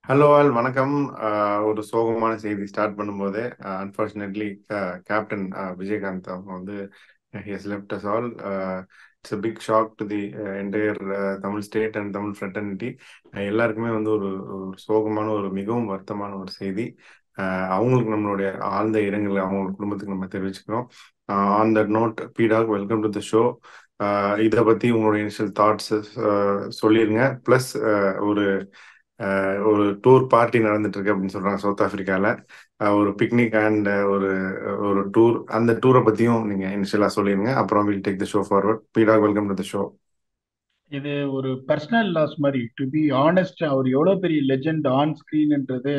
Hello all வணக்கம். ஒரு சோகமான செய்தி ஸ்டார்ட் பண்ணும்போதே அன்ஃபார்ச்சுனேட்லி கேப்டன் விஜயகாந்த் அவங்க வந்து has left us all. It's a big shock to the entire Tamil state and Tamil fraternity. எல்லாருக்குமே வந்து ஒரு சோகமான ஒரு மிகவும் வருத்தமான ஒரு செய்தி. அவங்களுக்கு நம்மளுடைய ஆழ்ந்த இரங்கலை அவங்களோட குடும்பத்துக்கு நம்ம தெரிவிச்சுக்கிறோம். ஆன் தட் நோட், பிடாக் வெல்கம் டு த ஷோ. இதை பற்றி உங்களோட இனிஷியல் தாட்ஸ் சொல்லிடுங்க. ப்ளஸ் ஒரு ஒரு டூர் பார்ட்டி நடந்துட்டு இருக்கு அப்படின்னு சொல்றாங்க சவுத் ஆப்பிரிக்கால. ஒரு பிக்னிக் அண்ட் ஒரு ஒரு டூர், அந்த டூரை பத்தியும் நீங்க இனிஷியலா சொல்லிருங்க. அப்புறம் will take the show forward. பீடாக், வெல்கம் டு த ஷோ. இது ஒரு பர்சனல் லாஸ் மாதிரி. டு பி ஆனஸ்ட், அவர் எவ்வளவு பெரிய லெஜெண்ட் ஆன் ஸ்கிரீன்ன்றது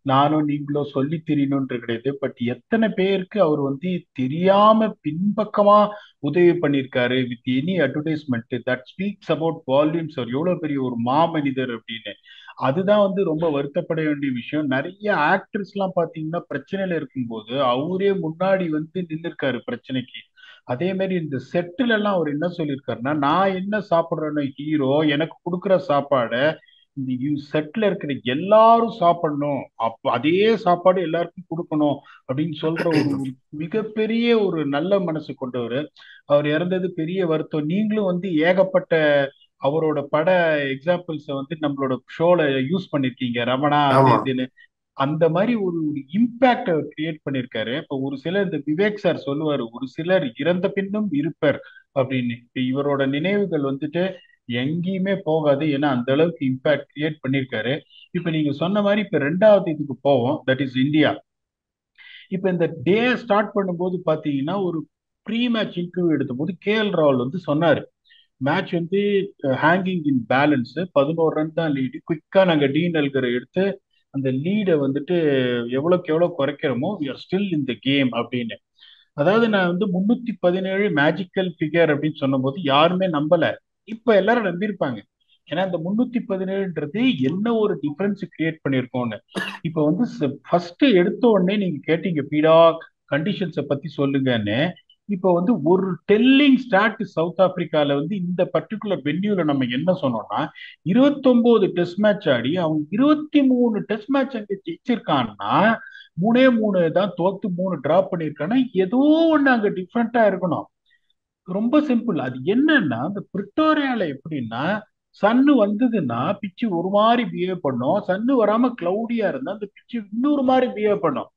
நானும் நீங்களும் சொல்லி தெரியணும்ன்ற கிடையாது. பட் எத்தனை பேருக்கு அவர் வந்து தெரியாம பின்பக்கமா உதவி பண்ணியிருக்காரு with any advertisement that speaks about volumes. அவர் எவ்வளவு பெரிய ஒரு மாமனிதர் அப்படின்னு. அதுதான் வந்து ரொம்ப வருத்தப்பட வேண்டிய விஷயம். நிறைய ஆக்டர்ஸ் எல்லாம் பாத்தீங்கன்னா பிரச்சனையில இருக்கும்போது அவரே முன்னாடி வந்து நின்னுருக்காரு பிரச்சனைக்கு. அதே மாதிரி இந்த செட்டில் எல்லாம் அவர் என்ன சொல்லியிருக்காருன்னா, நான் என்ன சாப்பிடுறேன்னு ஹீரோ எனக்கு கொடுக்குற சாப்பாடை இந்த செட்ல இருக்கிற எல்லாரும் சாப்பிடணும், அப்ப அதே சாப்பாடு எல்லாருக்கும் கொடுக்கணும் அப்படின்னு சொல்ற ஒரு மிகப்பெரிய ஒரு நல்ல மனசு கொண்டவர். அவர் இறந்தது பெரிய வருத்தம். நீங்களும் வந்து ஏகப்பட்ட அவரோட பட எக்ஸாம்பிள்ஸ வந்து நம்மளோட ஷோல யூஸ் பண்ணிருக்கீங்க, ரமணா அது ஆமா. இதுன்னு. அந்த மாதிரி ஒரு இம்பாக்ட் அவர் கிரியேட் பண்ணிருக்காரு. இப்ப ஒரு சிலர், இந்த விவேக் சார் சொல்லுவாரு, ஒரு சிலர் இறந்த பின்னும் இருப்பர் அப்படின்னு. இப்ப இவரோட நினைவுகள் வந்துட்டு எங்கேயுமே போகாது, ஏன்னா அந்த அளவுக்கு இம்பாக்ட் கிரியேட் பண்ணிருக்காரு. இப்ப நீங்க சொன்ன மாதிரி இப்ப ரெண்டாவது இதுக்கு போவோம், தட் இஸ் இந்தியா. இப்ப இந்த டே ஸ்டார்ட் பண்ணும்போது பாத்தீங்கன்னா ஒரு ப்ரீ மேட்ச் இன்டர்வியூ எடுத்த போது KL ராகுல் வந்து சொன்னாரு, மேட்ச் வந்து ஹேங்கிங் இன் பேலன்ஸ், 11 ரன் தான் லீடு, குயிக்கா நாங்க டி நல்கரை எடுத்து அந்த லீடை வந்துட்டு எவ்வளவுக்கு எவ்வளவு குறைக்கிறோமோ we are still in the game அப்படின்னு. அதாவது நான் வந்து 317 மேஜிக்கல் ஃபிகர் அப்படின்னு சொன்னபோது யாருமே நம்பல. இப்ப எல்லாரும் நம்பியிருப்பாங்க. ஏன்னா இந்த 317ன்றது என்ன ஒரு டிஃபரன்ஸ் கிரியேட் பண்ணியிருக்கோம்னு. இப்ப வந்து ஃபர்ஸ்ட் எடுத்த உடனே நீங்க கேட்டீங்க பீடா கண்டிஷன்ஸை பத்தி சொல்லுங்கன்னு. இப்ப வந்து ஒரு டெல்லிங் ஸ்டார்ட் சவுத் ஆப்பிரிக்கால வந்து இந்த பர்டிகுலர் வென்யூல நம்ம என்ன சொன்னோம்னா, 29 டெஸ்ட் மேட்ச் ஆடி அவங்க 23 டெஸ்ட் மேட்ச் அங்க ஜெயிச்சிருக்கான்னா, மூணே மூணு தான் தோத்து, மூணு டிராப் பண்ணியிருக்காங்கன்னா ஏதோ ஒண்ணு அங்க டிஃப்ரெண்டா இருக்கணும். ரொம்ப சிம்பிள். அது என்னன்னா, இந்த பிரிட்டோரியால எப்படின்னா, சன்னு வந்ததுன்னா பிச்சு ஒரு மாதிரி பிஹேவ் பண்ணும், சன்னு வராம கிளவுடியா இருந்தா அந்த பிச்சு இன்னொரு மாதிரி பிஹேவ் பண்ணும்.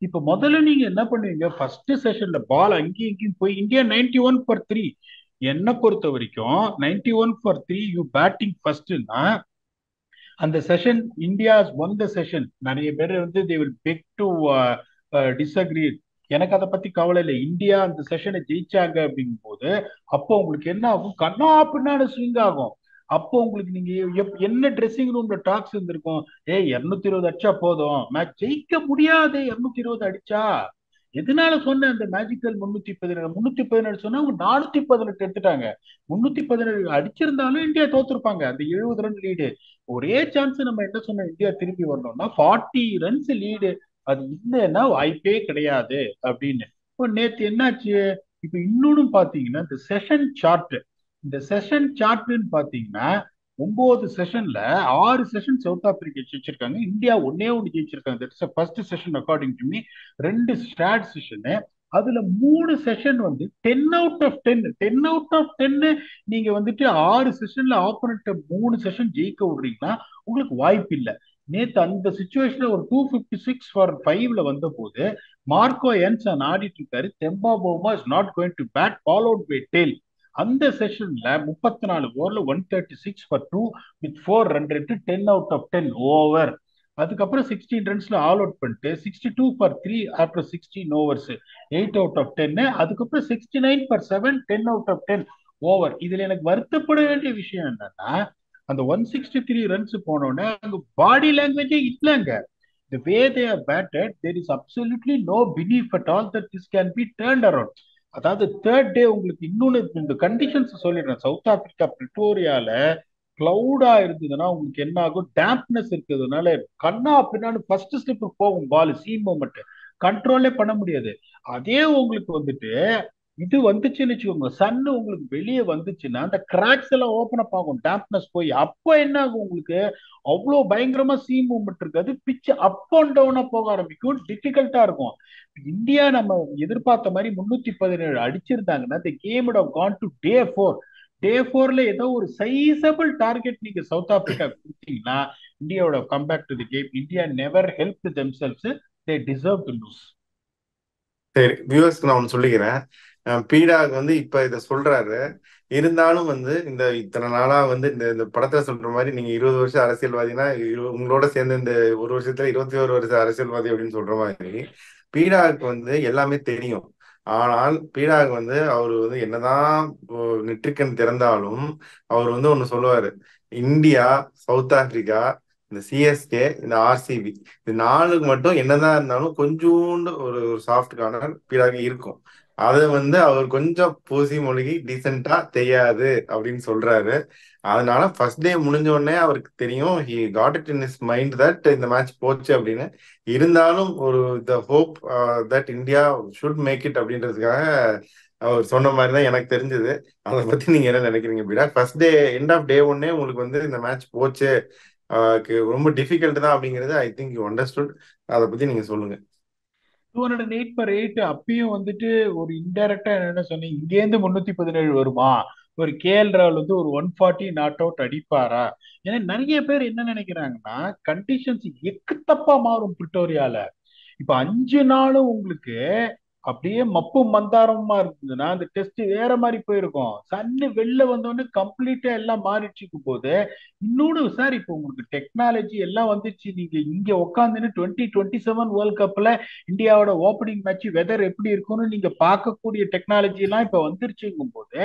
இப்ப முதல்ல நீங்க என்ன பண்ணுவீங்க, ஃபர்ஸ்ட் செஷன்ல பால் அங்கேயும் இங்கேயும் போய் இந்தியா 91 for 3. என்னை பொறுத்த வரைக்கும் 91 for 3 யூ பேட்டிங் ஃபர்ஸ்ட்னா அந்த session India's one the session. நிறைய பேர் வந்து they will peg to disagree. எனக்கு அதை பத்தி கவலை இல்லை. இந்தியா அந்த செஷனை ஜெயிச்சாங்க அப்படிங்கும் போது அப்போ உங்களுக்கு என்ன ஆகும், கண்ணா பின்னாடி ஸ்விங் ஆகும். அப்போ உங்களுக்கு நீங்க என்ன ட்ரெஸ்ஸிங் ரூம்ல டாக்ஸ் இருந்திருக்கும், ஏய் 220 அடிச்சா போதும், மேட்ச் ஜெயிக்க முடியாது 220 அடிச்சா. எதனால சொன்ன அந்த மேஜிக்கல் 317 சொன்னா அவங்க 418 எடுத்துட்டாங்க. 317 அடிச்சிருந்தாலும் இந்தியா தோத்துருப்பாங்க அந்த 70 ரன் லீடு. ஒரே சான்ஸ் நம்ம என்ன சொன்னோம், இந்தியா திரும்பி வரணும்னா 40 ரன்ஸ் லீடு, அது இல்லைன்னா வாய்ப்பே கிடையாது அப்படின்னு. இப்போ நேத்து என்னாச்சு, இப்ப இன்னொன்னு பாத்தீங்கன்னா இந்த செஷன் சார்ட். இந்த செஷன் சார்ட்னு பாத்தீங்கன்னா 9 செஷன்ல 6 செஷன் சவுத் ஆப்பிரிக்கா ஜெயிச்சிருக்காங்க, இந்தியா ஒன்னே ஒண்ணு ஜெயிச்சிருக்காங்க. That's first session according to me. ரெண்டு ஸ்டாட் செஷனு, அதுல 3 செஷன் வந்து 10 அவுட் ஆஃப் 10. 10 அவுட் ஆஃப் 10 நீங்க வந்துட்டு 6 செஷன்ல ஆப்போனண்ட்டை 3 செஷன் ஜெயிக்க விடுறீங்கன்னா உங்களுக்கு வாய்ப்பு இல்லை. நேத்து அந்த சுச்சுவேஷன்ல ஒரு 256 for 5ல வந்த போது மார்க்கோ என்சன் ஆடிட்டு இருக்காரு, Temba Bavuma is not going to bat, follow out by tail. அந்த செஷன்ல 34 ஓவர்ல 136 for 2 with 4 run rate, 10 out of 10 over. அதுக்கப்புறம் 16 ரன்ஸ்ல ஆல் அவுட் பண்ணிட்டு 62 for 3 after 16 overs, 8 out of 10. அதுக்கப்புறம் 69 for 7, 10 அவுட் ஆஃப் 10 ஓவர். இதுல எனக்கு வருத்தப்பட வேண்டிய விஷயம் என்னன்னா, அந்த 163 ரன்ஸ் போனோடனே அங்க பாடி லாங்குவேஜே இல்லைங்க. The way they are batted, there is absolutely no belief at all that this can be turned around. அதாவது தேர்ட் டே உங்களுக்கு இன்னொன்னு இந்த கண்டிஷன்ஸ் சொல்லிடுறேன். சவுத் ஆப்பிரிக்கா பிரிட்டோரியால கிளவுடா இருந்ததுன்னா உங்களுக்கு என்ன ஆகும், டேம்ப்னஸ் இருக்கிறதுனால கண்ணா பின்னான்னு ஃபர்ஸ்ட் ஸ்லிப் போகும் பால், சீம் மூமெண்ட் கண்ட்ரோலே பண்ண முடியாது. அதே உங்களுக்கு வந்துட்டு இது வந்துச்சுன்னு வச்சுக்கோங்க, சன்னு உங்களுக்கு வெளியே வந்துச்சுன்னா அந்த கிராக்ஸ் எல்லாம் ஓப்பன் அப் ஆகும், டேம்ப்னஸ் போய் அப்போ என்ன ஆகும் உங்களுக்கு, அவ்வளோ பயங்கரமா சி மூவ்மெண்ட் இருக்காது, பிச்சு அப் அண்ட் டவுனா போக ஆரம்பிக்கும், டிஃபிகல்ட்டா இருக்கும். இந்தியா நம்ம எதிர்பார்த்த மாதிரி 317 அடிச்சிருந்தாங்கன்னா the game would have gone to டே 4. ஏதோ ஒரு சைசபிள் டார்கெட் நீங்க சவுத் ஆப்பிரிக்கா கொடுத்தீங்கன்னா இந்தியாவோட comeback to the game. India never help themselves, they deserve to lose. சரி, வியூவர்ஸ்க்கு நான் ஒன்று சொல்லிக்கிறேன். பீடாக் வந்து இப்ப இதை சொல்றாரு. இருந்தாலும் வந்து இந்த இத்தனை நாளா வந்து இந்த இந்த படத்துல சொல்ற மாதிரி நீங்க 20 வருஷம் அரசியல்வாதினா உங்களோட சேர்ந்து இந்த ஒரு வருஷத்துல 21 வருஷம் அரசியல்வாதி அப்படின்னு சொல்ற மாதிரி பீடாக்கு வந்து எல்லாமே தெரியும். ஆனால் பீடாக் வந்து அவர் வந்து என்னதான் நெற்றிக்கண் திறந்தாலும் அவர் வந்து ஒண்ணு சொல்லுவாரு. இந்தியா, சவுத் ஆப்பிரிக்கா, இந்த சிஎஸ்கே, இந்த ஆர்சிபி, இந்த நாளுக்கு மட்டும் என்னதான் இருந்தாலும் கொஞ்சோண்டு ஒரு சாஃப்ட் கார்னர் பீடாக இருக்கும். அதை வந்து அவர் கொஞ்சம் பூசி மொழிகி டீசெண்டா தெரியாது அப்படின்னு சொல்றாரு. அதனால ஃபர்ஸ்ட் டே முடிஞ்ச உடனே அவருக்கு தெரியும், he got it in his mind that இந்த மேட்ச் போச்சு அப்படின்னு. இருந்தாலும் ஒரு the hope that India should make it அப்படின்றதுக்காக அவர் சொன்ன மாதிரி தான் எனக்கு தெரிஞ்சது. அதை பத்தி நீங்க என்ன நினைக்கிறீங்க பீடா? ஃபர்ஸ்ட் டே எண்ட் ஆஃப் டே ஒன்னே உங்களுக்கு வந்து இந்த மேட்ச் போச்சு, ரொம்ப டிஃபிகல்ட் தான் அப்படிங்கிறது ஐ திங்க் யூ அண்டர்ஸ்டுட். அதை பத்தி நீங்க சொல்லுங்க. 208/8 அப்பயும் வந்துட்டு ஒரு இன்டைரக்டா என்ன சொன்னீங்க, இங்கேருந்து 317 வருமா, ஒரு கேஎல் ராகுல் வந்து ஒரு 140 நாட் அவுட் அடிப்பாரா? ஏன்னா நிறைய பேர் என்ன நினைக்கிறாங்கன்னா கண்டிஷன்ஸ் எக்கு தப்பா மாறும் பிரிட்டோரியால. இப்ப 5 நாளும் உங்களுக்கு அப்படியே மப்பு மந்தாரமா இருந்ததுன்னா அந்த டெஸ்ட் வேற மாதிரி போயிருக்கும். சன்னு வெளில வந்தோடனே கம்ப்ளீட்டா எல்லாம் மாறிடுச்சுக்கும் போது இன்னொன்னு சார், இப்போ உங்களுக்கு டெக்னாலஜி எல்லாம் வந்துச்சு, நீங்க இங்க உட்காந்துன்னு 2027 வேர்ல்ட் கப்ல இந்தியாவோட ஓப்பனிங் மேட்ச் வெதர் எப்படி இருக்கும்னு நீங்க பார்க்கக்கூடிய டெக்னாலஜி எல்லாம் இப்ப வந்துருச்சுங்கும் போது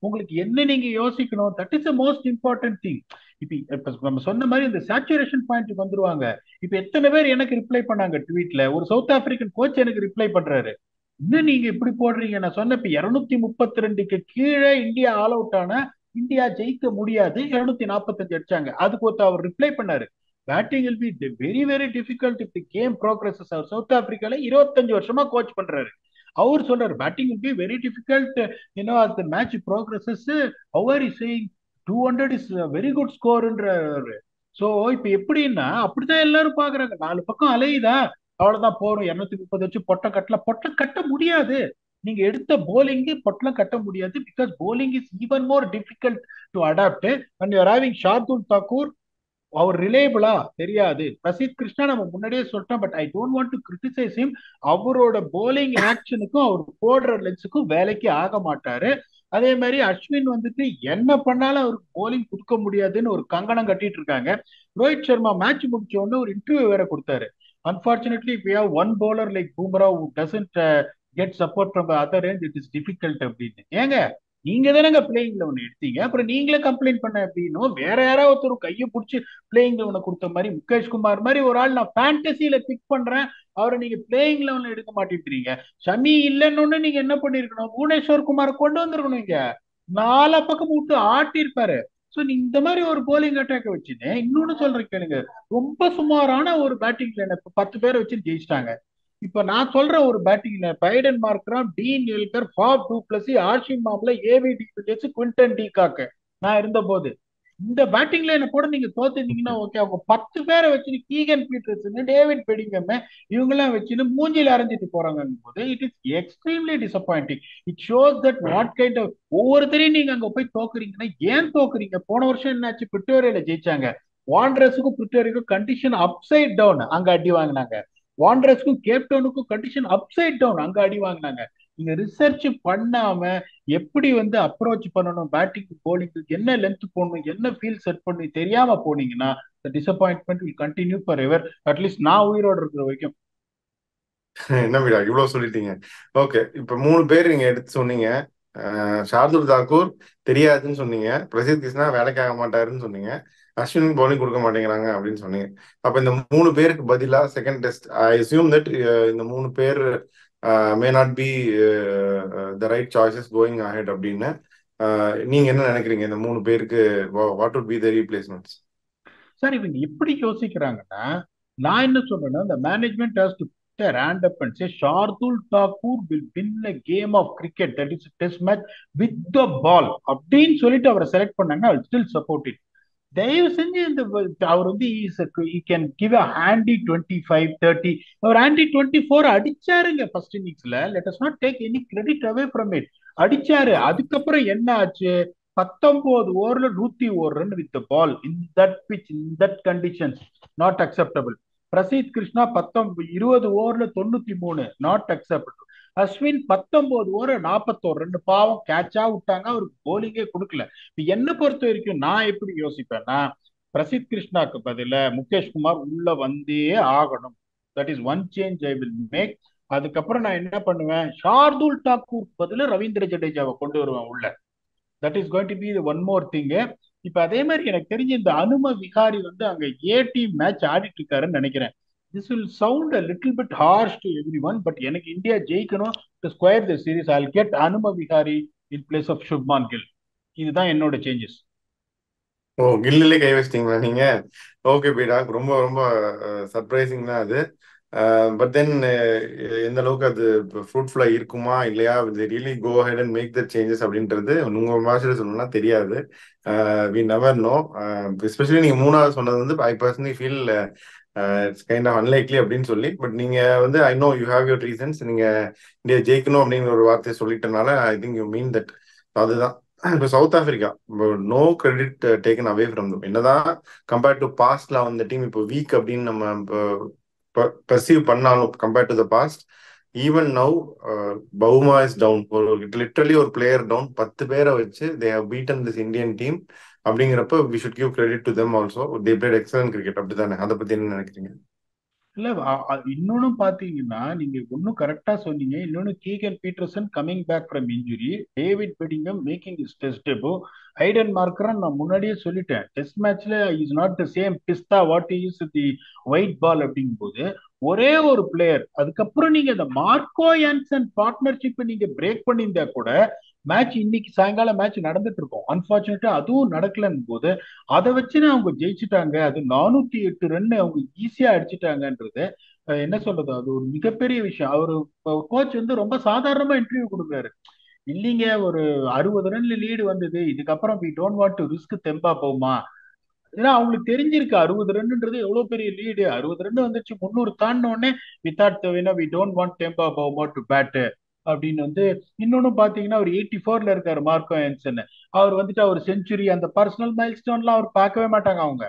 உங்களுக்கு என்ன நீங்க யோசிக்கணும், that is the most important thing. இப்ப நம்ம சொன்ன மாதிரி இந்த சேச்சுரேஷன் பாயிண்ட் வந்துருவாங்க. இப்ப எத்தனை பேர் எனக்கு ரிப்ளை பண்ணாங்க ட்வீட்ல, ஒரு சவுத் ஆப்பிரிக்கன் கோச் எனக்கு ரிப்ளை பண்றாரு, இன்னும் நீங்க இப்படி போடுறீங்க, நான் சொன்ன இப்ப 232க்கு கீழே இந்தியா ஆல் அவுட் ஆனா இந்தியா ஜெயிக்க முடியாது, 245 அடிச்சாங்க. அதுக்கு ஒருத்தர் அவர் ரிப்ளை பண்ணாரு, batting will be very very difficult if the game progresses. அவர் சவுத் ஆப்பிரிக்கால 25 வருஷமா கோச் பண்றாரு. அவர் சொல்றாரு batting will be very difficult as the match progresses. அவர் is saying 200 is very good ஸ்கோர்ன்றாரு. சோ இப்ப எப்படின்னா அப்படிதான் எல்லாரும் பாக்குறாங்க, 4 பக்கம் அலையுதா, அவ்வளவுதான் போறோம், 230 வச்சு பொட்டம் கட்டலாம், பொட்டம் கட்ட முடியாது. நீங்க எடுத்த போலிங் பொட்டலம் கட்ட முடியாது, because bowling is even more difficult to adapt. And you're having Shardul Thakur, அவர் ரிலேபிளா தெரியாது. பிரசித் கிருஷ்ணா நம்ம முன்னாடியே சொல்லிட்டோம், but I don't want to criticise him. அவரோட போலிங் ஆக்ஷனுக்கும் அவர் போடுற லென்ஸுக்கும் வேலைக்கு ஆக மாட்டாரு. அதே மாதிரி அஸ்வின் வந்துட்டு என்ன பண்ணாலும் அவருக்கு போலிங் கொடுக்க முடியாதுன்னு ஒரு கங்கணம் கட்டிட்டு இருக்காங்க. ரோஹித் சர்மா மேட்ச் முடிச்ச உடனே ஒரு இன்டர்வியூ வேற கொடுத்தாரு. Unfortunately we have one bowler like Bumrah who doesn't get support from the other end, it is difficult அப்படின்னு. ஏங்க நீங்க தானங்க பிளேயிங் லெவன் எடுத்தீங்க, அப்புறம் நீங்களே கம்ப்ளைண்ட் பண்ண அப்படின்னும், வேற யாராவது ஒருத்தர் கையை பிடிச்சி பிளேயிங் லெவனை கொடுத்த மாதிரி முகேஷ் குமார் மாதிரி ஒரு ஆள் நான் ஃபேண்டசியில பிக் பண்றேன், அவரை நீங்க பிளேயிங் லெவன்ல எடுக்க மாட்டேங்கிறீங்க. ஷமி இல்லைன்னு நீங்க என்ன பண்ணிருக்கணும், புவனேஸ்வர் குமாரை கொண்டு வந்திருக்கணும், இங்க 4 பக்கம் விட்டு ஆட்டிருப்பாரு. சோ நீ இந்த மாதிரி ஒரு போலிங் அட்டாக் வச்சுன்னு, இன்னொன்னு சொல்றேன் கேளுங்க, ரொம்ப சுமாரான ஒரு பேட்டிங் லைன், இப்ப 10 பேரை வச்சு ஜெயிச்சிட்டாங்க. இப்ப நான் சொல்ற ஒரு பேட்டிங்ல Aiden Markram, Dean Elgar, Faf du Plessis, Hashim Amla, AB de Villiers, Quinton de Kock நான் இருந்த போது இந்த பேட்டிங் லைனை கூட நீங்க தோத்துட்டீங்கன்னா ஓகே, அவங்க 10 பேரை வச்சு கீகன் பீட்டர்சன், டேவிட் பெடிங்கம் இவங்க எல்லாம் வச்சுன்னு மூஞ்சில அரைஞ்சிட்டு போறாங்க போது it is extremely disappointing. It shows that what kind of ஒவ்வொருத்தரையும் நீங்க அங்க போய் தோக்குறீங்கன்னா ஏன் தோக்குறீங்க. போன வருஷம் என்னாச்சு, பிரிட்டோரியால ஜெயிச்சாங்க, வாண்டரஸுக்கும் பிரிட்டோரியாவுக்கும் கண்டிஷன் அப்சைட் டவுன், அங்க அடி வாங்கினாங்க. வாண்டரஸ்க்கும் கேப்டவுனுக்கும் கண்டிஷன் அப்சைட் டவுன், அங்க அடி வாங்கினாங்க. நீங்க ரிசர்ச் பண்ணாம எப்படி வந்து அப்ரோச் பண்ணணும், பேட்டிங் போலிங்க்கு என்ன லென்த் போடணும், என்ன ஃபீல் செட் பண்ணணும் தெரியாம போனீங்கன்னா disappointment will continue for ever, at least நான் உயிரோட இருக்கிற வரைக்கும். என்ன வீடா இவ்வளவு சொல்லிட்டீங்க? ஓகே, இப்ப 3 பேர் நீங்க எடுத்து சொன்னீங்க. ஷார்துல் தாக்கூர் தெரியாதுன்னு சொன்னீங்க, பிரசித் கிருஷ்ணா வேலைக்கு ஆக மாட்டாருன்னு சொன்னீங்க, அஸ்வின் பவுலிங் கொடுக்க மாட்டேங்கிறாங்க அப்படின்னு சொன்னீங்க. அப்ப இந்த 3 பேருக்கு பதிலா second test I assume that இந்த 3 பேர் may not be the right choices going ahead அப்படின்னு நீங்க என்ன நினைக்கிறீங்க? இந்த 3 பேருக்கு what would be the replacements? Sir இவங்க எப்படி யோசிக்கிறாங்கன்னா, நான் என்ன சொல்றேன்னா, இந்த management has to stand up and say Shardul Thakur will win a game of cricket, that is a test match with the ball அப்படின்னு சொல்லிட்டு அவரை செலக்ட் பண்ணாங்க, I will still support it. தயவு செஞ்சு இந்த அவர் வந்து கேன் கிவ் அ ஹேண்டி 25-30. அவர் ஹேண்டி 24 அடிச்சாருங்க ஃபர்ஸ்ட் இன்னிங்ஸ்ல. Let us not take any credit away from it. அடிச்சாரு. அதுக்கப்புறம் என்ன ஆச்சு? 19 ஓவர்ல 101 run with ball in that pitch in that conditions, not acceptable. Prasidh Krishna 20 ஓவர்ல 93, not acceptable. Ashwin 19 over 41 run, பாவம் கேட்சா விட்டாங்க, அவருக்கு போலிங்கே கொடுக்கல. என்ன பொறுத்த வரைக்கும் நான் எப்படி யோசிப்பேன்னா, பிரசித் கிருஷ்ணாக்கு பதில முகேஷ் குமார் உள்ள வந்தே ஆகணும். That is one change I will make. அதுக்கப்புறம் நான் என்ன பண்ணுவேன், ஷார்துல் தாக்கூர் பதில ரவீந்திர ஜடேஜாவை கொண்டு வருவேன் உள்ள. That is going to be one more thing. இப்ப அதே மாதிரி எனக்கு தெரிஞ்ச இந்த அனும விகாரி வந்து அங்க ஏ டீம் மேட்ச் ஆடிட்டு இருக்காருன்னு நினைக்கிறேன். This will sound a little bit harsh to everyone, but எனக்கு இந்தியா ஜெயிக்கணும் to square the series. I will get Hanuma Vihari in place of Shubman Gill. இதுதான் என்னோட சேஞ்சஸ். ஓ, கில்லிலே கை வச்சிட்டீங்களா நீங்க? ஓகே பீடாக், ரொம்ப ரொம்ப சர்ப்ரைசிங் தான் அது. பட் தென் எந்த அளவுக்கு அது ஃப்ரூட்ஃபுல்லா இருக்குமா இல்லையா, really go ahead and make the changes அப்படின்றது உங்க பாஷையில சொல்லணும்னா தெரியாது. We never know. எஸ்பெஷலி நீங்க மூணாவது சொன்னது வந்து I personally feel it's kind of unlikely அப்படின்னு சொல்லி. பட் நீங்க வந்து I know you have your reasons. நீங்க இந்தியா ஜெயிக்கணும் அப்படிங்கிற ஒரு வார்த்தையை சொல்லிட்டனால I think you mean that. அதுதான் இப்போ South Africa, no credit taken away from them. என்னதான் கம்பேர்ட் டு பாஸ்ட்ல அந்த டீம் இப்போ வீக் அப்படின்னு நம்ம பர்சீவ் பண்ணாலும், compared to the past, even now Bavuma is down. ஒரு லிட்டரலி ஒரு பிளேயர் டவுன், 10 பேரை வச்சு they have beaten this Indian team. அப்படிங்கிறப்ப we should give credit to them also. They played excellent cricket. அப்படித்தானே? அதை பத்தி என்ன நினைக்கிறீங்க? இல்ல இன்னொன்னு பாத்தீங்கன்னா, நீங்க ஒன்னும் கரெக்டா சொன்னீங்க. இன்னொன்னு Keegan Petersen coming back from injury, David Bedingham making his test debut, Aiden Markram நான் முன்னாடியே சொல்லிட்டேன், டெஸ்ட் மேட்ச்ல is not the same beast what is the white ball அப்படிங்கும் போது ஒரே ஒரு பிளேயர். அதுக்கப்புறம் நீங்க இந்த மார்க்கோ யான்சன் பார்ட்னர்ஷிப் நீங்க பிரேக் பண்ணியிருந்தா கூட மேட்ச் இன்னைக்கு சாயங்காலம் மேட்ச் நடந்துட்டு இருக்கும். அன்பார்ச்சுனேட்டா அதுவும் நடக்கலன்னு போது அதை வச்சுன்னு அவங்க ஜெயிச்சுட்டாங்க. அது 408 ரன் அவங்க ஈஸியா அடிச்சுட்டாங்கன்றது என்ன சொல்றது, அது ஒரு மிகப்பெரிய விஷயம். அவரு கோச் வந்து ரொம்ப சாதாரணமா இன்டர்வியூ கொடுக்குறாரு. இல்லைங்க, ஒரு 60 ரன்ல லீடு வந்தது, இதுக்கப்புறம் we don't want to risk, Temba Bavuma. ஏன்னா அவங்களுக்கு தெரிஞ்சிருக்கு 60 ரன்ன்றது எவ்வளவு பெரிய லீடு. 60 ரன் வந்துச்சு, 300 தாண்டின உடனே we thought we don't want Temba Bavuma to bat அப்படின்னு வந்து. இன்னொன்னு பாத்தீங்கன்னா அவர் 84ல இருக்காரு மார்க்கோ ஹென்சன். அவர் வந்துட்டு அவர் செஞ்சுரி அந்த பர்சனல் மைல் ஸ்டோன்லாம் அவர் பார்க்கவே மாட்டாங்க அவங்க.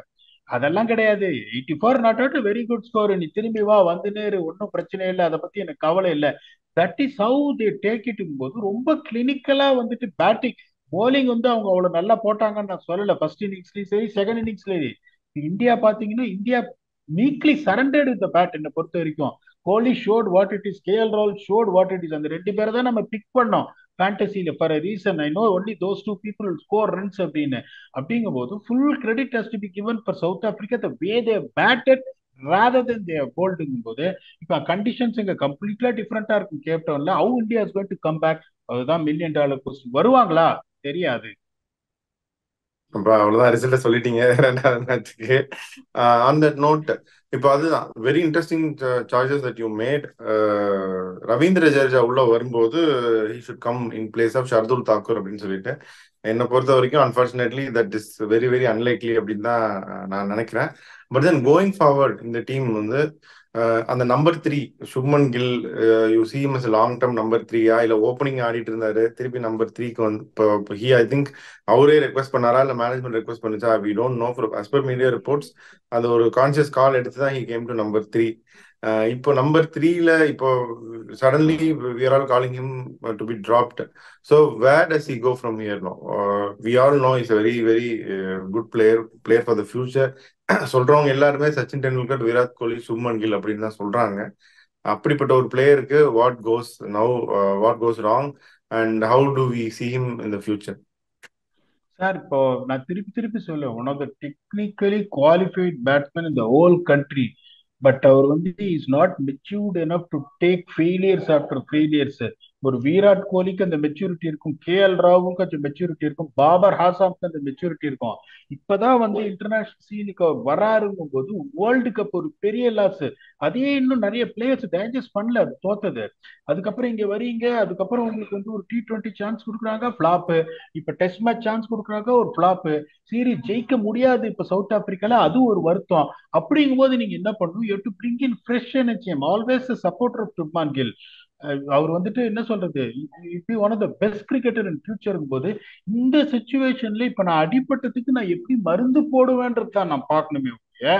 அதெல்லாம் கிடையாது. 84 not out, very good score, நீ திரும்பி வா வந்து நேரு, ஒன்றும் பிரச்சனை இல்லை, அதை பத்தி எனக்கு கவலை இல்லை. That is how they take it போது ரொம்ப கிளினிக்கலா வந்துட்டு பேட்டிங் போலிங் வந்து அவங்க அவ்வளவு நல்லா போட்டாங்கன்னு நான் சொல்லல. ஃபர்ஸ்ட் இன்னிங்ஸ்லயும் சரி, செகண்ட் இன்னிங்ஸ்லயும். இந்தியா பாத்தீங்கன்னா India meekly surrendered with bat. என்னை பொறுத்த வரைக்கும் Kohli showed what it is, KL ராகுல் ஷோட் வாட் இட் இஸ். அந்த ரெண்டு பேரை தான் நம்ம பிக் பண்ணோம் ஃபேண்டசியில for reason. I know only those two people score runs அப்படின்னு. அப்படிங்கும் போது full credit has to be given for South Africa, the way they batted rather than they போல்டுங்கும் போது இப்ப கண்டிஷன்ஸ் இங்க கம்ப்ளீட்லா டிஃபரெண்டா இருக்கும் கேப் டவுன்ல. How India is going to come back, அதுதான் $1,000,000 கொஸ்டின். வருவாங்களா தெரியாது. அவ்வளவுதான், ரிசல்ட்ட சொல்லிட்டீங்க ரெண்டாவது மேட்சுக்கு. ஆன் தட் நோட், இப்போ அதுதான் very interesting choices that you made. Ravindra Jadeja உள்ள வரும்போது he should come in place of Shardul Thakur அப்படின்னு சொல்லிட்டு, என்னை பொறுத்த வரைக்கும் unfortunately that is very very unlikely அப்படின்னு தான் நான் நினைக்கிறேன். பட் தென் கோயிங் ஃபார்வர்ட் இந்த டீம் வந்து அந்த number 3 Shubman Gill, you see him as long term number 3யா இல்ல ஓப்பனிங் ஆடிட்டு இருந்தாரு, திருப்பி நம்பர் 3க்கு வந்து இப்போ ஹி ஐ திங்க் அவரே ரெக்வஸ்ட் பண்ணாரா இல்ல மேனேஜ்மெண்ட் ரெக்வஸ்ட் பண்ணுச்சா, we don't know. As per media reports அது ஒரு கான்சியஸ் கால் எடுத்து தான் ஹி கேம் டு நம்பர் 3. இப்போ நம்பர் 3ல இப்போ suddenly we are all calling him to be dropped. So where does he go from here now? We all know he's a very very good player for the future. சொல்றவங்க எல்லாருமே சச்சின் டெண்டுல்கர், விராட் கோலி, சுப்மன் கில் அப்படின்னு தான் சொல்றாங்க. அப்படிப்பட்ட ஒரு பிளேயருக்கு what goes wrong and how do we see him in the future? Sir இப்போ நான் திருப்பி திருப்பி சொல்லுவேன், one of the technically qualified batsman in the whole country. But அவர் வந்து is not matured enough to take failures after failures. ஒரு விராட் கோலிக்கு அந்த maturity இருக்கும், KL ராவுக்கு அந்த மெச்சூரிட்டி இருக்கும், பாபர் ஹாசாம்க்கு அந்த மெச்சூரிட்டி இருக்கும். இப்பதான் வந்து இன்டர்நேஷனல் சீனுக்கு வராருங்கும் போது வேர்ல்டு கப் ஒரு பெரிய லாஸ். அதே இன்னும் நிறைய பிளேயர்ஸ் டைஜஸ்ட் பண்ணல, அது தோத்தது. அதுக்கப்புறம் இங்க வரீங்க, அதுக்கப்புறம் உங்களுக்கு வந்து ஒரு T20 சான்ஸ் கொடுக்குறாங்க, ஃபிளாப்பு. இப்ப டெஸ்ட் மேட்ச் சான்ஸ் கொடுக்குறாங்க, ஒரு ஃபிளாப்பு. சீரீஸ் ஜெயிக்க முடியாது இப்ப சவுத் ஆப்பிரிக்கால, அது ஒரு வருத்தம். அப்படிங்கும் போது நீங்க என்ன பண்ணணும், you to bring in fresh energy. Always supporter of Shubman Gill. அவர் வந்துட்டு என்ன சொல்றது, இப்படி one of the best cricketer in future போது இந்த சுச்சுவேஷன்ல இப்ப நான் அடிபட்டதுக்கு நான் எப்படி மருந்து போடுவேன்றது தான் நான் பார்க்கணுமே ஒழிய,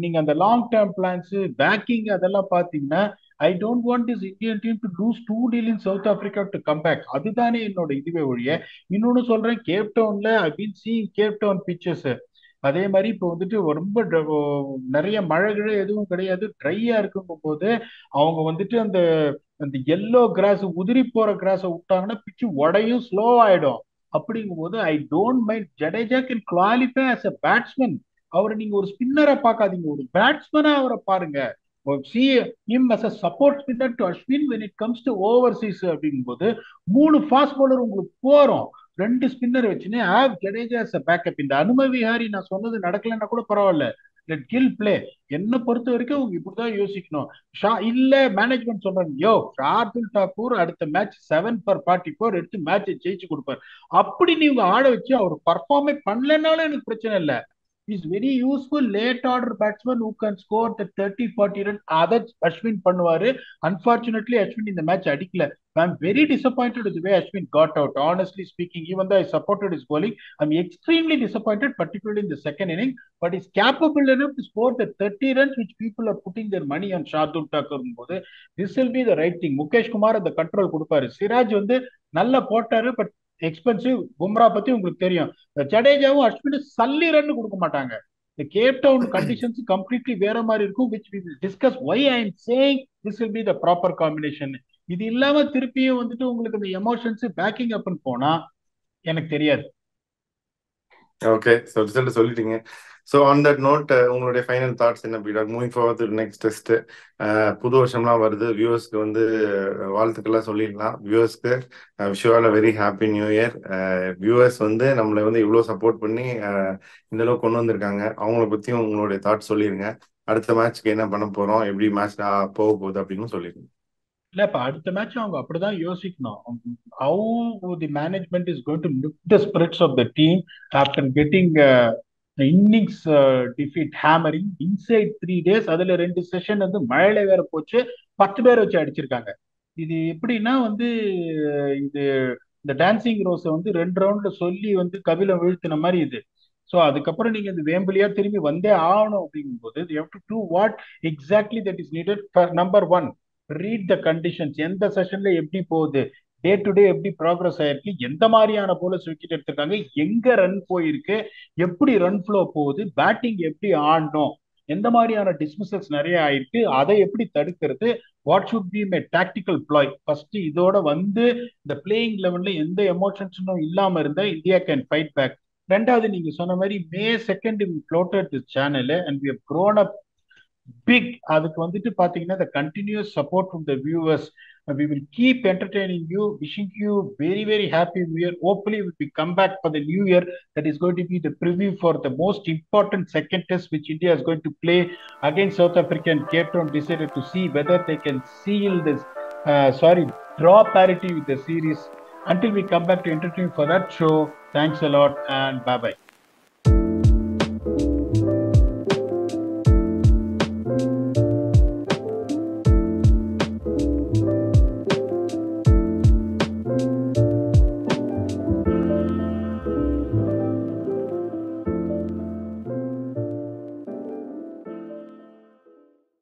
நீங்க அந்த லாங் டேர்ம் பிளான்ஸ் பேக்கிங் அதெல்லாம் பாத்தீங்கன்னா, I don't want this Indian team to lose 2-0 in South Africa to come back. அதுதானே என்னோட இதுவே ஒழிய. இன்னொன்னு சொல்றேன், கேப் டவுன்ல I been seeing Cape Town pictures. அதே மாதிரி இப்போ வந்துட்டு ரொம்ப நிறைய மழை கிழை எதுவும் கிடையாது, ட்ரையா இருக்கும் போது அவங்க வந்துட்டு அந்த அந்த எல்லோ கிராஸ், உதிரி போற கிராஸை விட்டாங்கன்னா பிச்சு உடையும், ஸ்லோ ஆயிடும். அப்படிங்கும் போது I don't mind Jadeja can qualify as a batsman. அவரை நீங்க ஒரு ஸ்பின்னரை பார்க்காதீங்க, ஒரு பேட்ஸ்மேனா அவரை பாருங்க. see him as a support spinner to Ashwin when it comes to overseas. அப்படிங்கும்போது 3 ஃபாஸ்ட் பவுலர் உங்களுக்கு போறோம், 2 ஸ்பின்னர் வச்சுன்னு have Jadeja as a backup. இந்த அனும விஹாரி நான் சொன்னது நடக்கலைன்னா கூட பரவாயில்ல, லெட் கில் பிளே. என்ன பொறுத்த வரைக்கும் அவங்க இப்படிதான் யோசிக்கணும். இல்ல மேனேஜ்மெண்ட் சொல்றாங்க, யோ ஷார்துல் தாக்கூர் அடுத்த மேட்ச் 7/44 எடுத்து மேட்சை ஜெயிச்சு கொடுப்பாரு. அப்படி நீங்க ஆட வச்சு அவர் பர்ஃபார்மே பண்ணலனாலும் எனக்கு பிரச்சனை இல்லை. Is very useful late order batsman who can score the 30-40 run. அதை அஸ்வின் பண்ணுவாரு. அன்பார்ச்சுனேட்லி அஸ்வின் இந்த மேட்ச் அடிக்கல. I'm very disappointed with the way Ashwin got out. Honestly speaking, even though I supported his bowling, I'm extremely disappointed, particularly in the second inning. But he's capable enough to score the 30 runs, which people are putting their money on Shardul Thakur. This will be the right thing. Mukesh Kumar அந்த control கொடுப்பாரு. சிராஜ் வந்து நல்லா போட்டாரு, but expensive. Bumrah பத்தி உங்களுக்கு தெரியும். ஜடேஜாவும் அஸ்வினும் சல்லி run கொடுக்க மாட்டாங்க. இந்த கேப் டவுன் கண்டிஷன்ஸ் கம்ப்ளீட்லி வேற மாதிரி இருக்கும், which we will discuss why I am saying this will be the proper combination. இது இல்லாம திருப்பியும் வந்துட்டு உங்களுக்கு இந்த எமோஷன்ஸ் பேக்கிங் அப்னு போனா எனக்கு தெரியாது. ஓகே, ஸோ ரிசல்ட் சொல்லிட்டீங்க. ஸோ ஆன் தட் நோட், உங்களுடைய ஃபைனல் தாட்ஸ் என்ன பீடா? Moving forward to next test. புது வருஷம்லாம் வருது, வியூவர்ஸ்க்கு வந்து வாழ்த்துக்கள்லாம் சொல்லிடலாம். வியூவர்ஸ்க்கு wish you all a very happy new year. Viewers வந்து நம்மளை வந்து இவ்வளோ சப்போர்ட் பண்ணி இந்த அளவுக்கு கொண்டு வந்திருக்காங்க. அவங்கள பற்றியும் உங்களுடைய தாட்ஸ் சொல்லிடுங்க. அடுத்த மேட்ச்க்கு என்ன பண்ண போகிறோம், எப்படி மேட்ச் போக போகுது அப்படின்னு சொல்லிடுங்க. இல்ல இப்ப அடுத்த மேட்ச் அவங்க அப்படிதான் யோசிக்கணும். how the management is going to lift the spirits of the team after getting innings defeat hammering inside 3 days. அதுல 2 செஷன் வந்து மழையில வேற போச்சு, 10 பேர் வச்சு அடிச்சிருக்காங்க. இது எப்படின்னா வந்து இது இந்த டான்சிங் ரோஸை வந்து 2 ரவுண்ட்ல சொல்லி வந்து கபில வீழ்த்தின மாதிரி இது. ஸோ அதுக்கப்புறம் நீங்க இந்த வேம்பலியா திரும்பி வந்தே ஆகணும். அப்படிங்கும் போது you have to do what exactly that is needed. For number 1, read the conditions. எந்த செஷன்ல எப்படி போகுது, டே டு டே எப்படி ப்ராக்ரஸ் ஆயிருக்கு, எந்த மாதிரியான போலர்ஸ் விக்கெட் எடுத்திருக்காங்க, எங்க ரன் போயிருக்கு, எப்படி ரன் ஃப்ளோ போகுது, பேட்டிங் எப்படி ஆடணும், எந்த மாதிரியான டிஸ்மிசல்ஸ் நிறைய ஆயிருக்கு, அதை எப்படி தடுக்கிறது, what should be my tactical ploy. First இதோட வந்து இந்த பிளேயிங் லெவல்ல எந்த எமோஷன்ஸும் இல்லாம இருந்தா இந்தியா கேன் ஃபைட் பேக். ரெண்டாவது நீங்க சொன்ன மாதிரி May 2nd we floated this channel and we have grown up big. அதுக்கு வந்துட்டு பாத்தீங்கன்னா the continuous support from the viewers. We will keep entertaining you, wishing you very very happy new year. Hopefully we come back for the new year. That is going to be the preview for the most important second test which India is going to play against South Africa and Cape Town, decided to see whether they can seal this draw parity with the series. Until we come back to entertain for that show, thanks a lot and bye bye.